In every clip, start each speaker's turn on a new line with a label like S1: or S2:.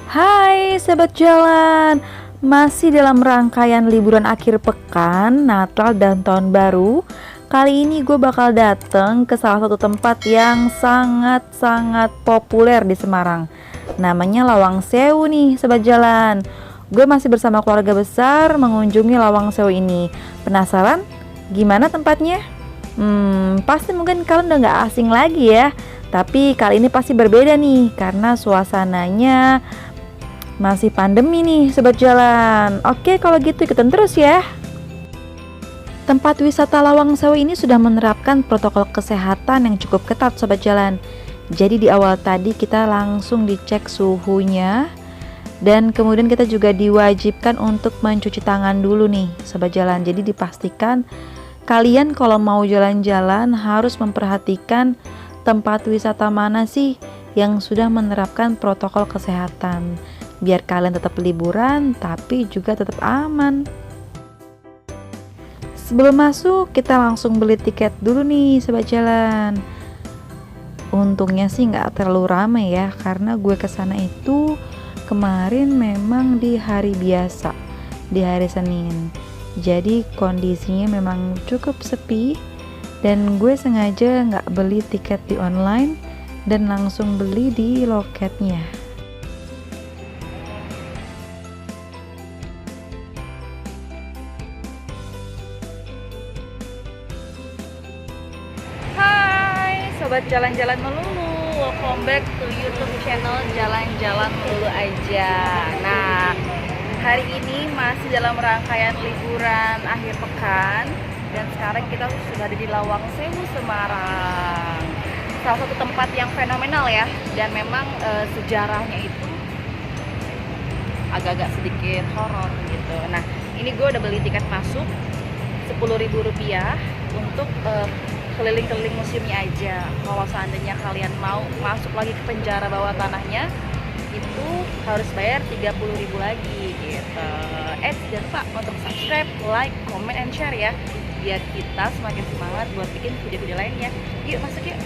S1: Hai sahabat jalan, masih dalam rangkaian liburan akhir pekan, Natal dan Tahun Baru. Kali ini gue bakal dateng ke salah satu tempat yang sangat-sangat populer di Semarang. Namanya Lawang Sewu nih sahabat jalan. Gue masih bersama keluarga besar mengunjungi Lawang Sewu ini. Penasaran? Gimana tempatnya? Pasti mungkin kalian udah gak asing lagi ya. Tapi kali ini pasti berbeda nih, karena suasananya masih pandemi nih sobat jalan. Oke, kalau gitu ikutin terus ya. Tempat wisata Lawang Sewu ini sudah menerapkan protokol kesehatan yang cukup ketat sobat jalan. Jadi di awal tadi kita langsung dicek suhunya, dan kemudian kita juga diwajibkan untuk mencuci tangan dulu nih sobat jalan. Jadi dipastikan kalian kalau mau jalan-jalan harus memperhatikan tempat wisata mana sih yang sudah menerapkan protokol kesehatan, biar kalian tetap liburan tapi juga tetap aman. Sebelum masuk kita langsung beli tiket dulu nih sobat jalan. Untungnya sih nggak terlalu ramai ya, karena gue kesana itu kemarin memang di hari biasa, di hari Senin. Jadi kondisinya memang cukup sepi, dan gue sengaja nggak beli tiket di online dan langsung beli di loketnya. Hai sobat jalan-jalan melulu, welcome back to YouTube channel Jalan-Jalan Melulu Aja. Nah, hari ini masih dalam rangkaian liburan akhir pekan, dan sekarang kita sudah ada di Lawang Sewu Semarang. Salah satu tempat yang fenomenal ya, dan memang sejarahnya itu agak-agak sedikit horor gitu. Nah, ini gue udah beli tiket masuk Rp10.000 untuk keliling-keliling museumnya aja. Kalau seandainya kalian mau masuk lagi ke penjara bawah tanahnya, itu harus bayar Rp30.000 lagi gitu. Jangan lupa untuk subscribe, like, comment, and share ya, biar kita semakin semangat buat bikin video-video lainnya. Yuk masuk yuk.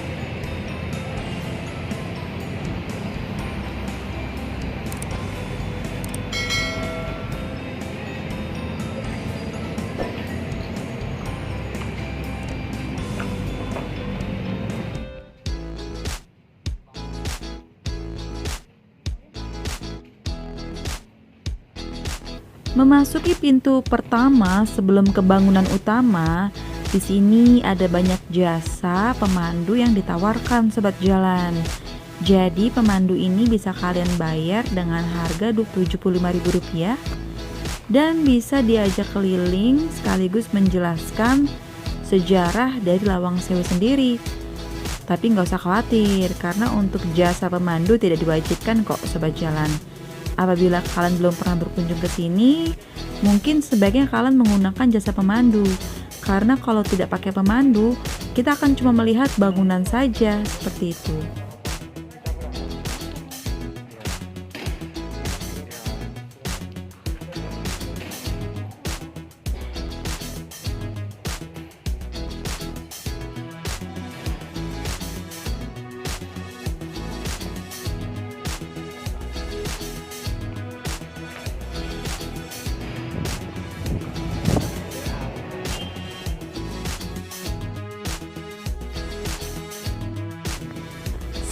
S1: Memasuki pintu pertama sebelum ke bangunan utama, di sini ada banyak jasa pemandu yang ditawarkan sobat jalan. Jadi pemandu ini bisa kalian bayar dengan harga Rp75.000 dan bisa diajak keliling sekaligus menjelaskan sejarah dari Lawang Sewu sendiri. Tapi nggak usah khawatir, karena untuk jasa pemandu tidak diwajibkan kok sobat jalan. Apabila kalian belum pernah berkunjung ke sini, mungkin sebaiknya kalian menggunakan jasa pemandu. Karena kalau tidak pakai pemandu, kita akan cuma melihat bangunan saja, seperti itu.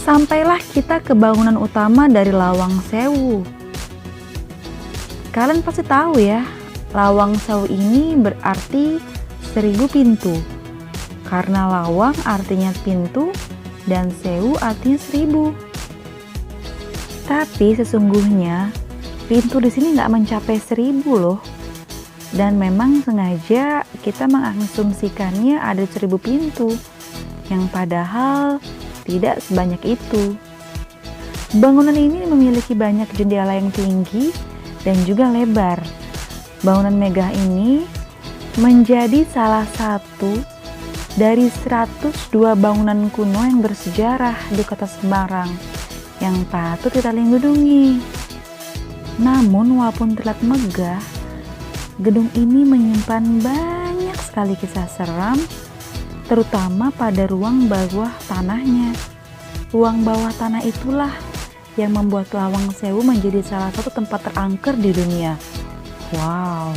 S1: Sampailah kita ke bangunan utama dari Lawang Sewu. Kalian pasti tahu ya, Lawang Sewu ini berarti 1000 pintu. Karena lawang artinya pintu dan sewu artinya 1000. Tapi sesungguhnya pintu di sini nggak mencapai 1000 loh. Dan memang sengaja kita mengasumsikannya ada 1000 pintu, yang padahal tidak sebanyak itu. Bangunan ini memiliki banyak jendela yang tinggi dan juga lebar. Bangunan megah ini menjadi salah satu dari 102 bangunan kuno yang bersejarah di kota Semarang yang patut kita lindungi. Namun walaupun terlihat megah, gedung ini menyimpan banyak sekali kisah seram, terutama pada ruang bawah tanahnya. Ruang bawah tanah itulah yang membuat Lawang Sewu menjadi salah satu tempat terangker di dunia. Wow.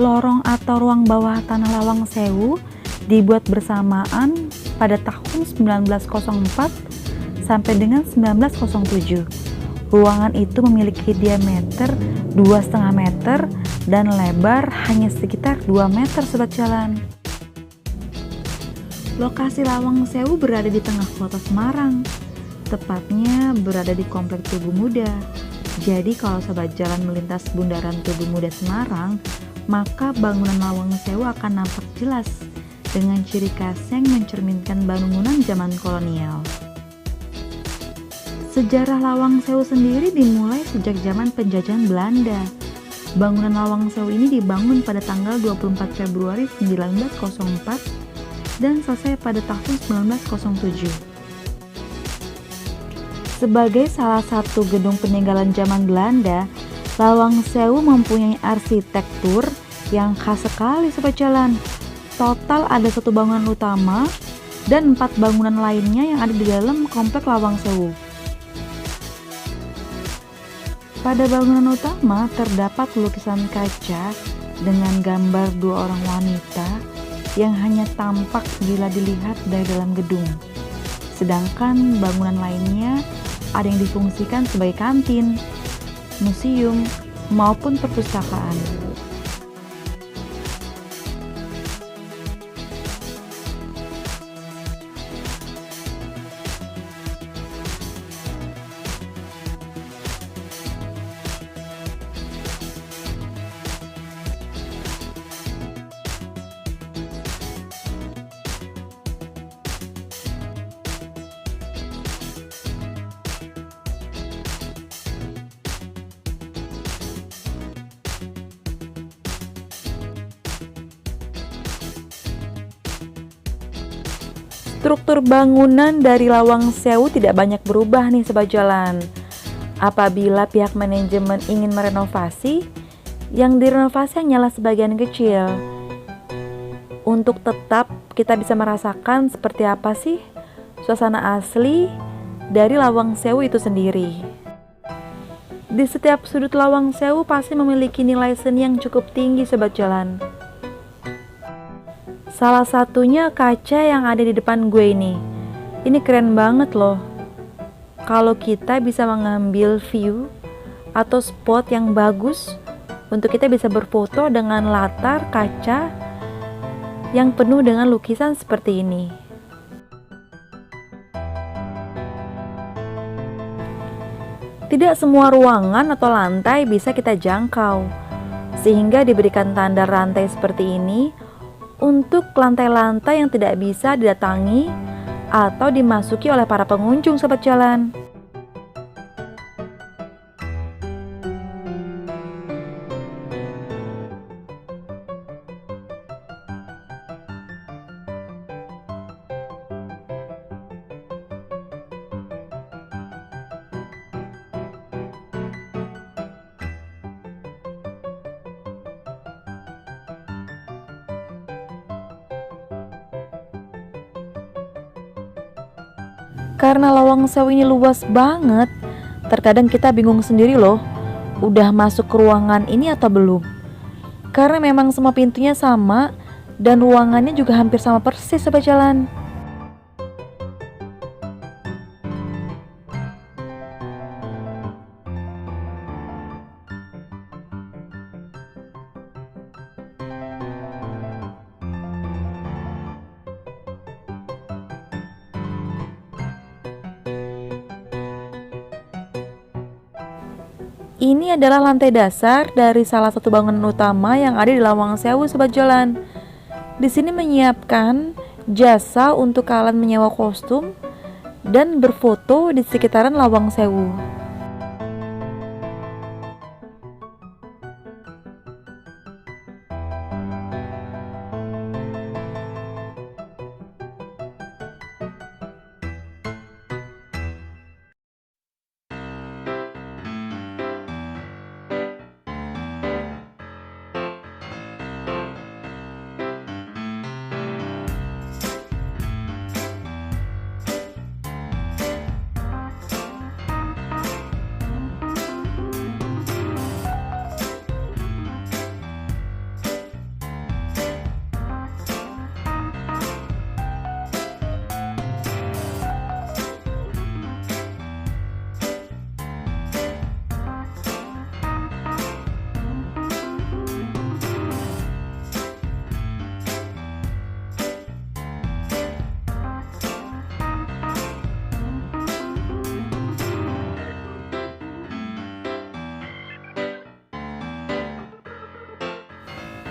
S1: Lorong atau ruang bawah tanah Lawang Sewu dibuat bersamaan pada tahun 1904 sampai dengan 1907. Ruangan itu memiliki diameter 2,5 meter dan lebar hanya sekitar 2 meter sobat jalan. Lokasi Lawang Sewu berada di tengah kota Semarang, tepatnya berada di Komplek Tugu Muda. Jadi kalau sobat jalan melintas bundaran Tugu Muda Semarang, maka bangunan Lawang Sewu akan nampak jelas dengan ciri khas yang mencerminkan bangunan zaman kolonial. Sejarah Lawang Sewu sendiri dimulai sejak zaman penjajahan Belanda. Bangunan Lawang Sewu ini dibangun pada tanggal 24 Februari 1904 dan selesai pada tahun 1907. Sebagai salah satu gedung peninggalan zaman Belanda, Lawang Sewu mempunyai arsitektur yang khas sekali sobat jalan. Total ada 1 bangunan utama dan 4 bangunan lainnya yang ada di dalam komplek Lawang Sewu. Pada bangunan utama terdapat lukisan kaca dengan gambar 2 orang wanita yang hanya tampak bila dilihat dari dalam gedung. Sedangkan bangunan lainnya ada yang difungsikan sebagai kantin, museum, maupun perpustakaan. Struktur bangunan dari Lawang Sewu tidak banyak berubah nih sobat jalan. Apabila pihak manajemen ingin merenovasi, yang direnovasi hanyalah sebagian kecil. Untuk tetap kita bisa merasakan seperti apa sih suasana asli dari Lawang Sewu itu sendiri. Di setiap sudut Lawang Sewu pasti memiliki nilai seni yang cukup tinggi sobat jalan. Salah satunya kaca yang ada di depan gue ini. Ini keren banget loh. Kalau kita bisa mengambil view atau spot yang bagus untuk kita bisa berfoto dengan latar kaca yang penuh dengan lukisan seperti ini. Tidak semua ruangan atau lantai bisa kita jangkau, sehingga diberikan tanda rantai seperti ini untuk lantai-lantai yang tidak bisa didatangi atau dimasuki oleh para pengunjung sobat jalan. Karena Lawang Sewu ini luas banget, terkadang kita bingung sendiri loh, udah masuk ke ruangan ini atau belum. Karena memang semua pintunya sama dan ruangannya juga hampir sama persis sobat jalan. Ini adalah lantai dasar dari salah satu bangunan utama yang ada di Lawang Sewu sobat jalan. Di sini menyiapkan jasa untuk kalian menyewa kostum dan berfoto di sekitaran Lawang Sewu.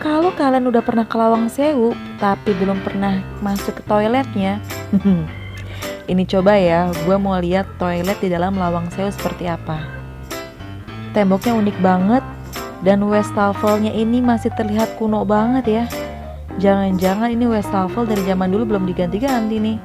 S1: Kalau kalian udah pernah ke Lawang Sewu tapi belum pernah masuk ke toiletnya, ini coba ya, gue mau lihat toilet di dalam Lawang Sewu seperti apa. Temboknya unik banget dan wastafelnya ini masih terlihat kuno banget ya. Jangan-jangan ini wastafel dari zaman dulu belum diganti-ganti nih.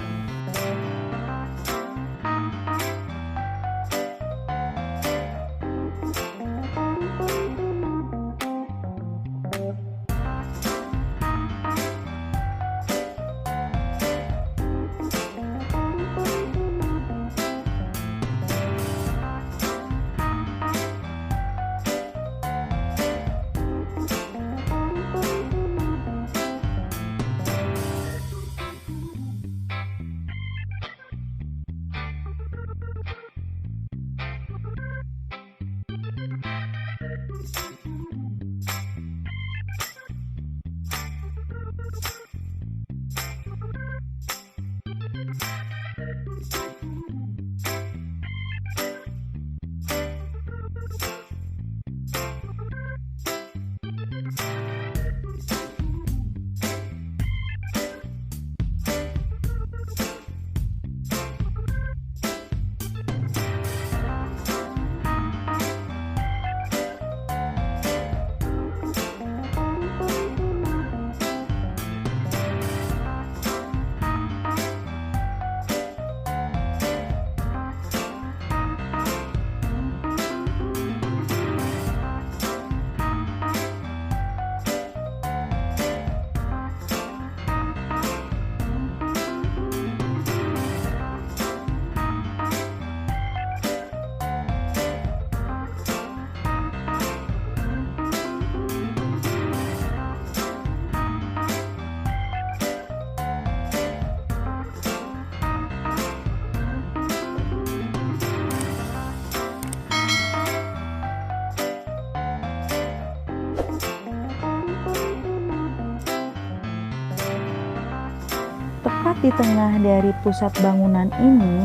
S1: Tepat di tengah dari pusat bangunan ini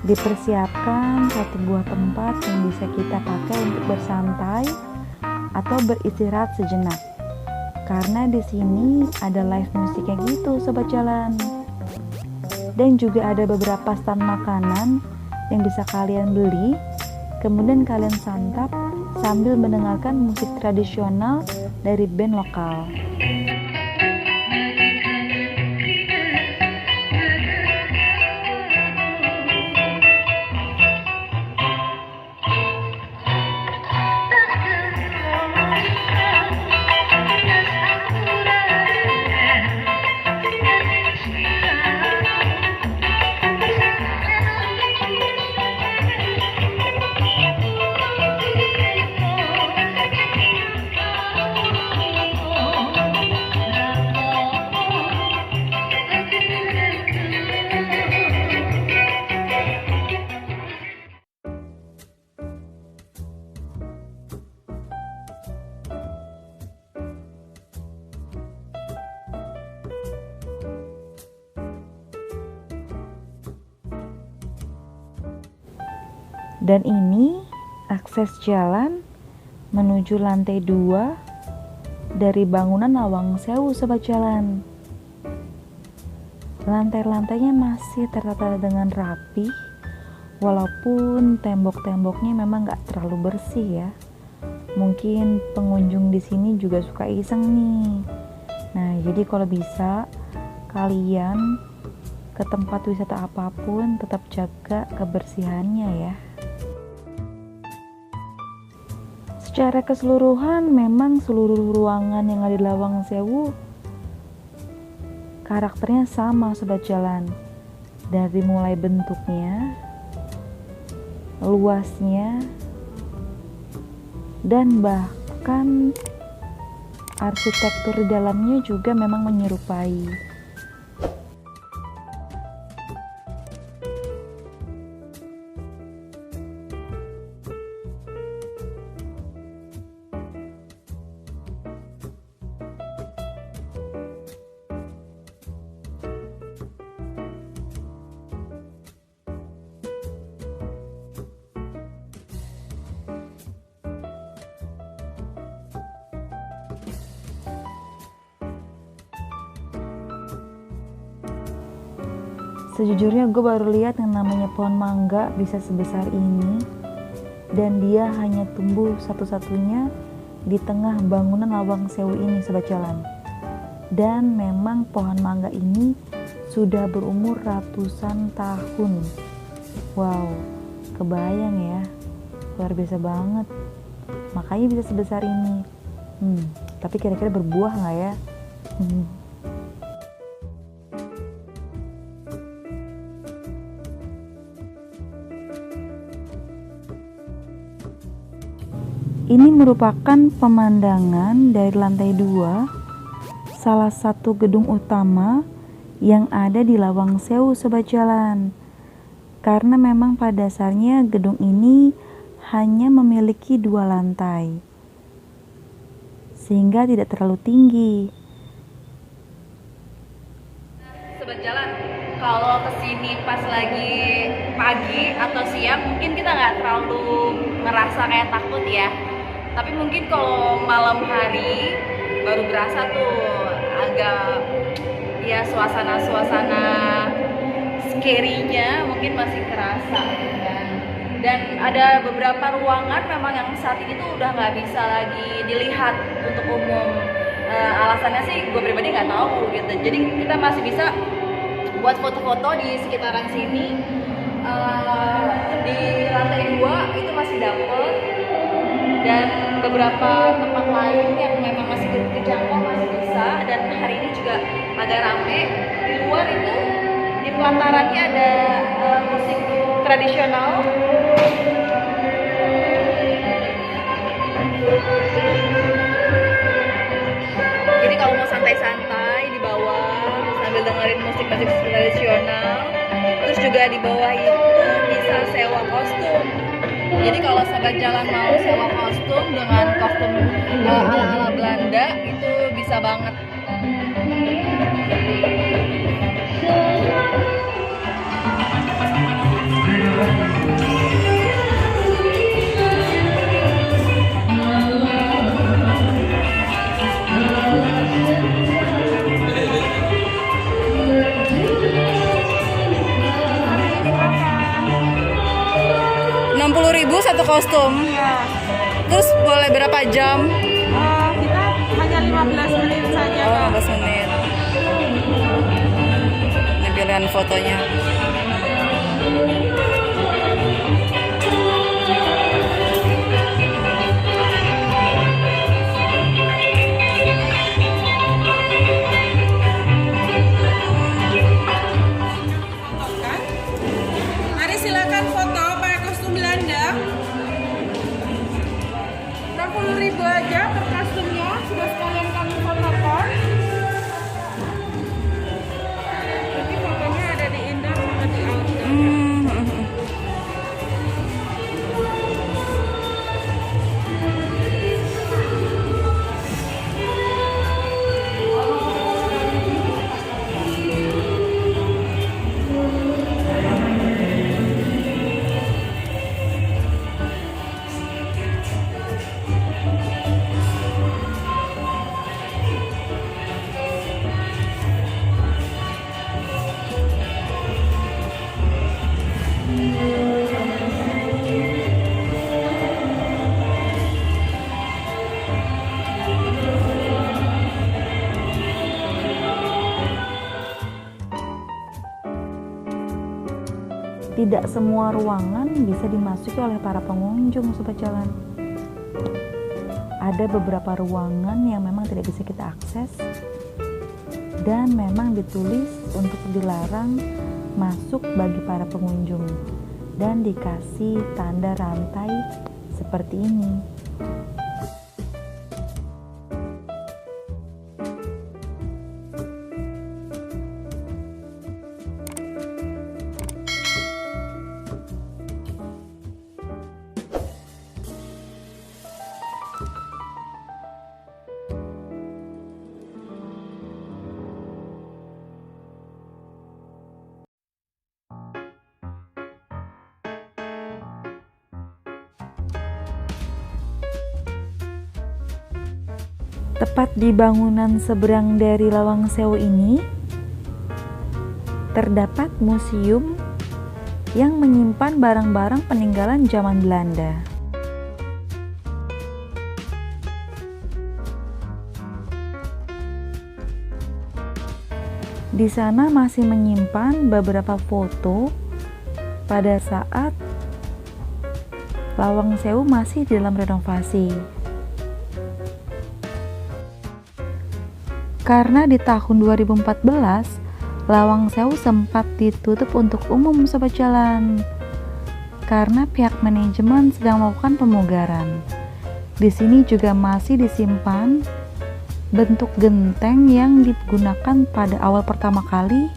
S1: dipersiapkan satu buah tempat yang bisa kita pakai untuk bersantai atau beristirahat sejenak. Karena di sini ada live musiknya gitu sobat jalan. Dan juga ada beberapa stand makanan yang bisa kalian beli, kemudian kalian santap sambil mendengarkan musik tradisional dari band lokal. Dan ini akses jalan menuju lantai 2 dari bangunan Lawang Sewu sobat jalan. Lantai-lantainya masih tertata dengan rapi, walaupun tembok-temboknya memang gak terlalu bersih ya. Mungkin pengunjung di sini juga suka iseng nih. Nah, jadi kalau bisa kalian ke tempat wisata apapun tetap jaga kebersihannya ya. Secara keseluruhan memang seluruh ruangan yang ada di Lawang Sewu karakternya sama sobat jalan. Dari mulai bentuknya, luasnya, dan bahkan arsitektur di dalamnya juga memang menyerupai. Sejujurnya gue baru lihat yang namanya pohon mangga bisa sebesar ini, dan dia hanya tumbuh satu-satunya di tengah bangunan Lawang Sewu ini, Sobat Jalan. Dan memang pohon mangga ini sudah berumur ratusan tahun. Wow, kebayang ya, luar biasa banget. Makanya bisa sebesar ini. Tapi kira-kira berbuah nggak ya? Ini merupakan pemandangan dari lantai 2, salah satu gedung utama yang ada di Lawang Sewu, Sobat Jalan. Karena memang pada dasarnya gedung ini hanya memiliki 2 lantai, sehingga tidak terlalu tinggi.
S2: Sobat Jalan, kalau kesini pas lagi pagi atau siang mungkin kita nggak terlalu ngerasa kayak takut ya. Tapi mungkin kalau malam hari baru berasa tuh agak ya suasana scary-nya mungkin masih kerasa gitu kan. Dan ada beberapa ruangan memang yang saat ini tuh udah nggak bisa lagi dilihat untuk umum. Alasannya sih gue pribadi nggak tahu gitu. Jadi kita masih bisa buat foto-foto di sekitaran sini. Di lantai 2 itu masih dapet, dan beberapa tempat lain yang memang masih terjangkau masih bisa. Dan hari ini juga agak rame. Di luar itu di pelatarannya ada musik tradisional. Jadi kalau mau santai-santai di bawah sambil dengerin musik tradisional, terus juga di bawah itu bisa sewa kostum. Jadi kalau Sobat Jalan mau sewa kostum dengan kostum ala-ala Belanda itu bisa banget. Rp60.000 satu kostum.
S3: Iya.
S2: Terus boleh berapa jam?
S3: Kita hanya 15 menit saja, Kak.
S2: 15 menit. Ini pilihan fotonya.
S3: Kan? Mari silakan foto pakai kostum Belanda. 60.000 aja per kostumnya, sudah sekalian kami fotokan. Nanti fotonya ada di indah sama di outdoor.
S1: Tidak semua ruangan bisa dimasuki oleh para pengunjung, Sobat Jalan. Ada beberapa ruangan yang memang tidak bisa kita akses dan memang ditulis untuk dilarang masuk bagi para pengunjung dan dikasih tanda rantai seperti ini. Tepat di bangunan seberang dari Lawang Sewu ini terdapat museum yang menyimpan barang-barang peninggalan zaman Belanda. Di sana masih menyimpan beberapa foto pada saat Lawang Sewu masih dalam renovasi. Karena di tahun 2014, Lawang Sewu sempat ditutup untuk umum sobat jalan. Karena pihak manajemen sedang melakukan pemugaran. Di sini juga masih disimpan bentuk genteng yang digunakan pada awal pertama kali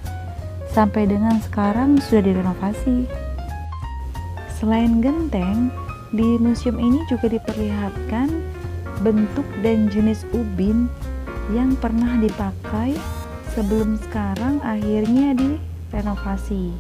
S1: sampai dengan sekarang sudah direnovasi. Selain genteng, di museum ini juga diperlihatkan bentuk dan jenis ubin yang pernah dipakai sebelum sekarang akhirnya direnovasi.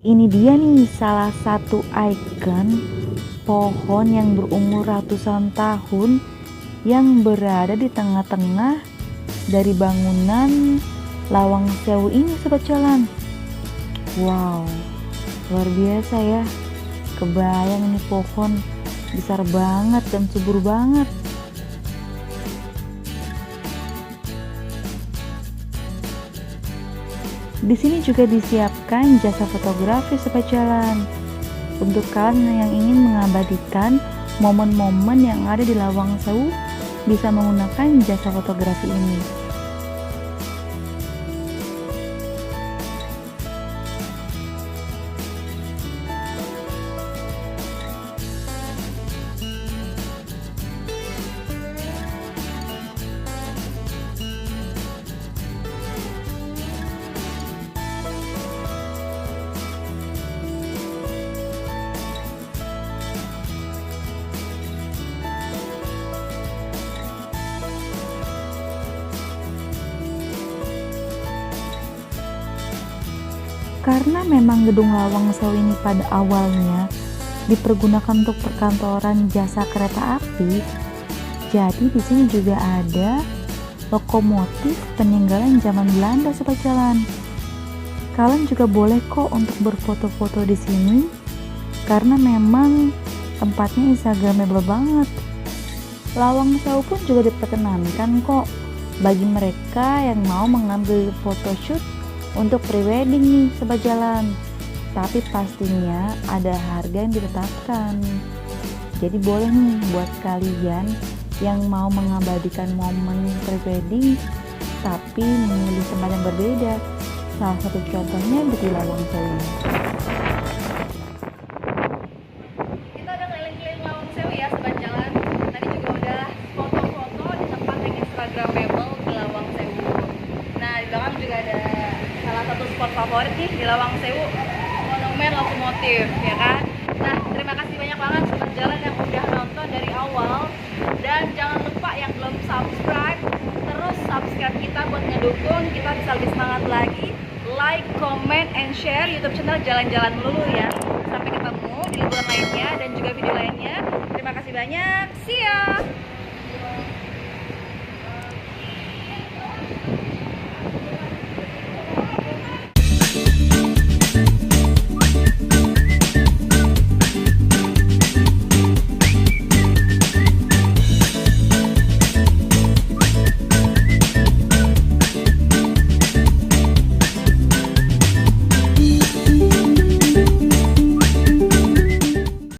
S1: Ini dia nih salah satu ikon pohon yang berumur ratusan tahun yang berada di tengah-tengah dari bangunan Lawang Sewu ini sobat jalan. Wow, luar biasa ya. Kebayang ini pohon besar banget dan subur banget. Di sini juga disiapkan jasa fotografi sobat jalan untuk kalian yang ingin mengabadikan momen-momen yang ada di Lawang Sewu, bisa menggunakan jasa fotografi ini. Karena memang gedung Lawang Sewu ini pada awalnya dipergunakan untuk perkantoran jasa kereta api, jadi di sini juga ada lokomotif peninggalan zaman Belanda sobat jalan. Kalian juga boleh kok untuk berfoto-foto di sini, karena memang tempatnya instagramable banget. Lawang Sewu pun juga diperkenankan kok bagi mereka yang mau mengambil photoshoot untuk prewedding nih sobat jalan, tapi pastinya ada harga yang ditetapkan. Jadi boleh nih buat kalian yang mau mengabadikan momen prewedding tapi memilih tempat yang berbeda. Salah satu contohnya di Lawang Sewu.
S2: Kita udah keliling-keliling Lawang Sewu ya sobat jalan. Tadi juga udah foto-foto di tempat yang instagramable di Lawang Sewu. Nah di belakang juga ada salah satu spot favorit nih di Lawang Sewu, monumen lokomotif ya kan. Nah terima kasih banyak banget sobat jalan yang udah nonton dari awal, dan jangan lupa yang belum subscribe, terus subscribe kita buat ngedukung kita bisa lebih semangat lagi. Like, comment, and share YouTube channel Jalan-Jalan Melulu ya. Sampai ketemu di liburan lainnya dan juga video lainnya. Terima kasih banyak. See ya.